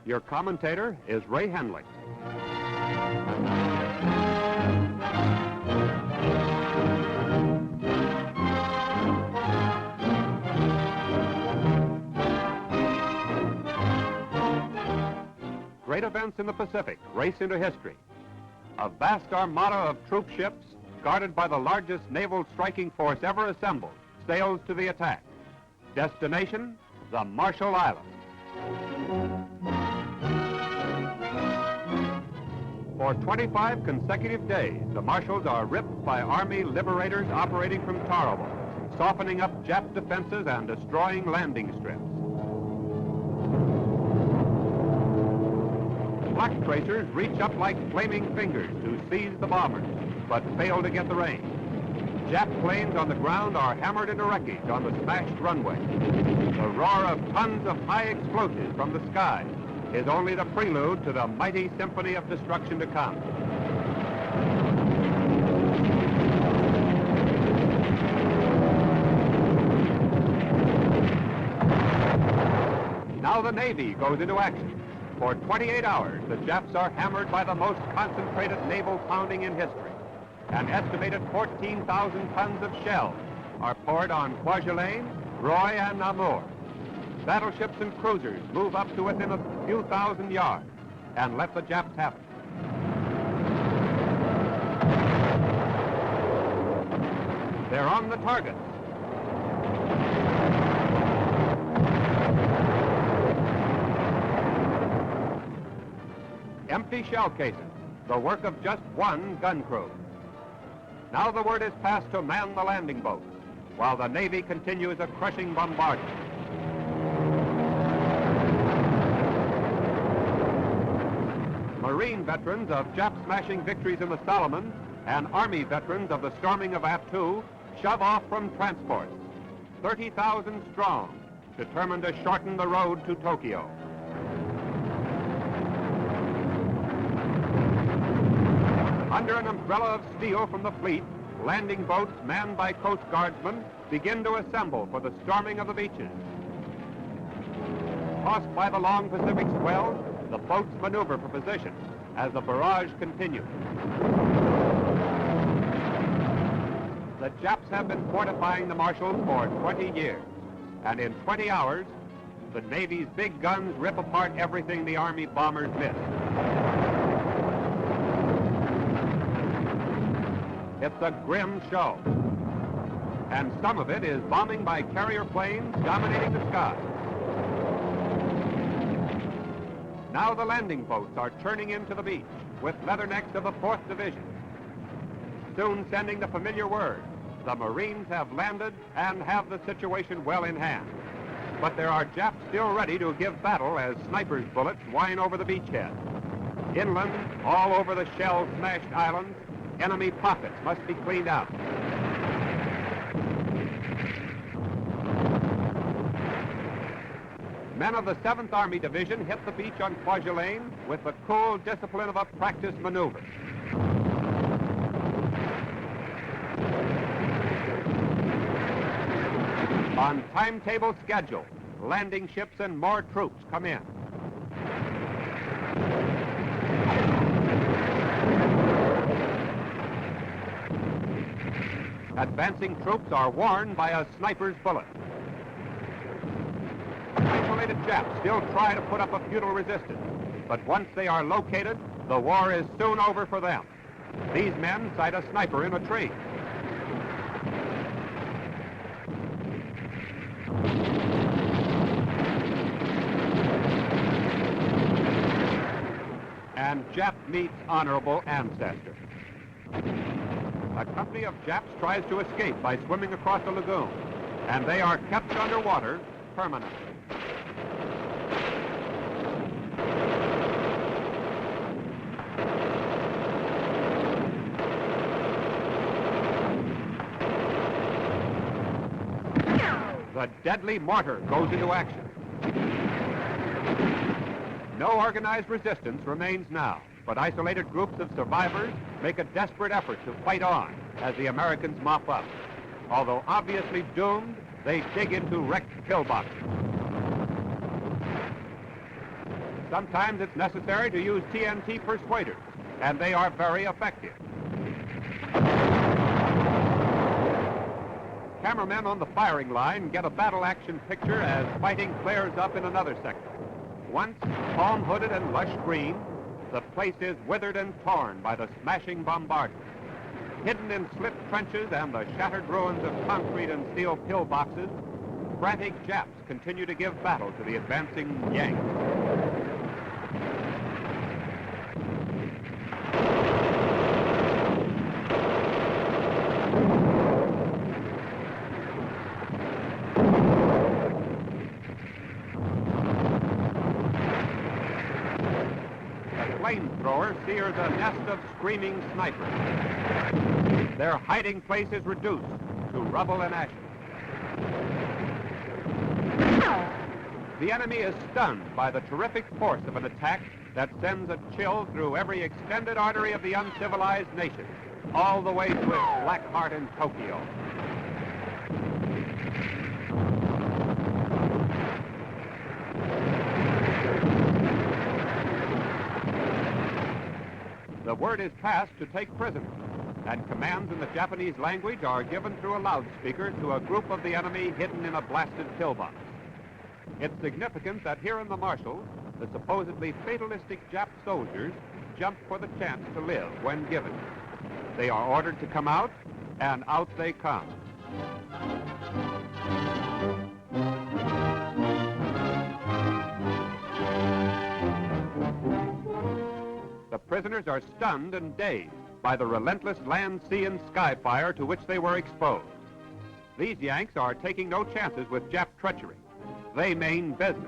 Your commentator is Ray Henley. Great events in the Pacific race into history. A vast armada of troop ships, guarded by the largest naval striking force ever assembled, sails to the attack. Destination, the Marshall Islands. For 25 consecutive days, the Marshalls are ripped by Army liberators operating from Tarawa, softening up Jap defenses and destroying landing strips. Flak tracers reach up like flaming fingers to seize the bombers, but fail to get the range. Jap planes on the ground are hammered into wreckage on the smashed runway. The roar of tons of high explosives from the sky is only the prelude to the mighty symphony of destruction to come. Now the Navy goes into action. For 28 hours, the Japs are hammered by the most concentrated naval pounding in history. An estimated 14,000 tons of shells are poured on Kwajalein, Roy, and Namur. Battleships and cruisers move up to within a few thousand yards and let the Japs have it. They're on the targets. Empty shell cases, the work of just one gun crew. Now the word is passed to man the landing boats, while the Navy continues a crushing bombardment. Marine veterans of Jap-smashing victories in the Solomon and Army veterans of the storming of Attu shove off from transports, 30,000 strong, determined to shorten the road to Tokyo. Under an umbrella of steel from the fleet, landing boats manned by Coast Guardsmen begin to assemble for the storming of the beaches. Tossed by the long Pacific swells, the boats maneuver for position as the barrage continues. The Japs have been fortifying the Marshalls for 20 years, and in 20 hours, the Navy's big guns rip apart everything the Army bombers missed. It's a grim show, and some of it is bombing by carrier planes dominating the sky. Now the landing boats are churning into the beach with leathernecks of the 4th Division, soon sending the familiar word: the Marines have landed and have the situation well in hand. But there are Japs still ready to give battle as snipers' bullets whine over the beachhead. Inland, all over the shell-smashed islands, enemy pockets must be cleaned out. Men of the 7th Army Division hit the beach on Kwajalein with the cool discipline of a practice maneuver. On timetable schedule, landing ships and more troops come in. Advancing troops are warned by a sniper's bullet. Isolated Japs still try to put up a futile resistance, but once they are located, the war is soon over for them. These men sight a sniper in a tree. And Jap meets honorable ancestor. A company of Japs tries to escape by swimming across the lagoon, and they are kept underwater permanently. The deadly mortar goes into action. No organized resistance remains now, but isolated groups of survivors make a desperate effort to fight on as the Americans mop up. Although obviously doomed, they dig into wrecked pillboxes. Sometimes it's necessary to use TNT persuaders, and they are very effective. Cameramen on the firing line get a battle action picture as fighting flares up in another sector. Once palm-hooded and lush green, the place is withered and torn by the smashing bombardment. Hidden in slit trenches and the shattered ruins of concrete and steel pillboxes, frantic Japs continue to give battle to the advancing Yanks. Flamethrower sears a nest of screaming snipers. Their hiding place is reduced to rubble and ashes. The enemy is stunned by the terrific force of an attack that sends a chill through every extended artery of the uncivilized nation, all the way to its black heart in Tokyo. The word is passed to take prisoners, and commands in the Japanese language are given through a loudspeaker to a group of the enemy hidden in a blasted pillbox. It's significant that here in the Marshalls, the supposedly fatalistic Jap soldiers jump for the chance to live when given. They are ordered to come out, and out they come. The prisoners are stunned and dazed by the relentless land, sea, and sky fire to which they were exposed. These Yanks are taking no chances with Jap treachery. They mean business.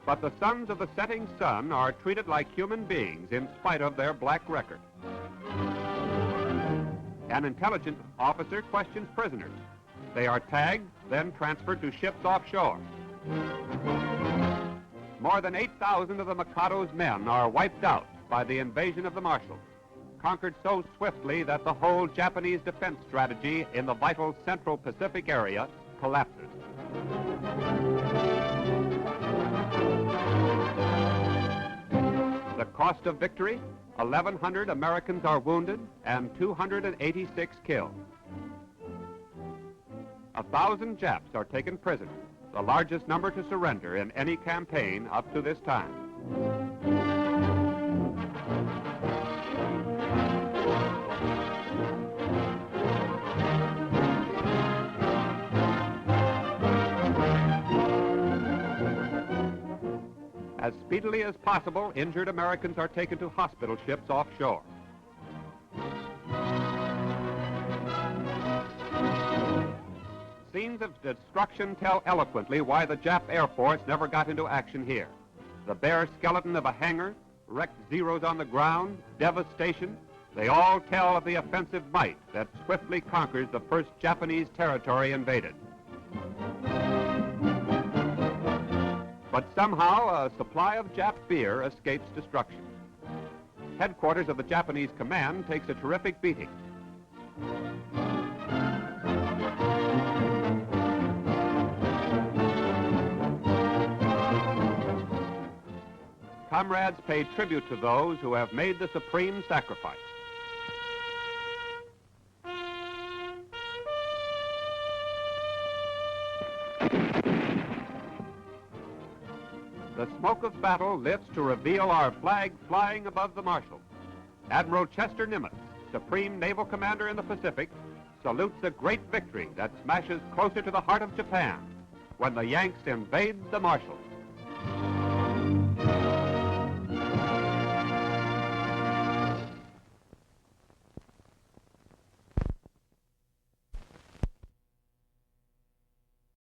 But the sons of the setting sun are treated like human beings in spite of their black record. An intelligence officer questions prisoners. They are tagged, then transferred to ships offshore. More than 8,000 of the Mikado's men are wiped out by the invasion of the Marshalls, conquered so swiftly that the whole Japanese defense strategy in the vital Central Pacific area collapses. The cost of victory, 1,100 Americans are wounded and 286 killed. 1,000 Japs are taken prisoner, the largest number to surrender in any campaign up to this time. As speedily as possible, injured Americans are taken to hospital ships offshore. Scenes of destruction tell eloquently why the Jap Air Force never got into action here. The bare skeleton of a hangar, wrecked Zeros on the ground, devastation, they all tell of the offensive might that swiftly conquers the first Japanese territory invaded. But somehow, a supply of Jap beer escapes destruction. Headquarters of the Japanese command takes a terrific beating. Comrades pay tribute to those who have made the supreme sacrifice. The smoke of battle lifts to reveal our flag flying above the Marshalls. Admiral Chester Nimitz, Supreme Naval Commander in the Pacific, salutes a great victory that smashes closer to the heart of Japan when the Yanks invade the Marshalls.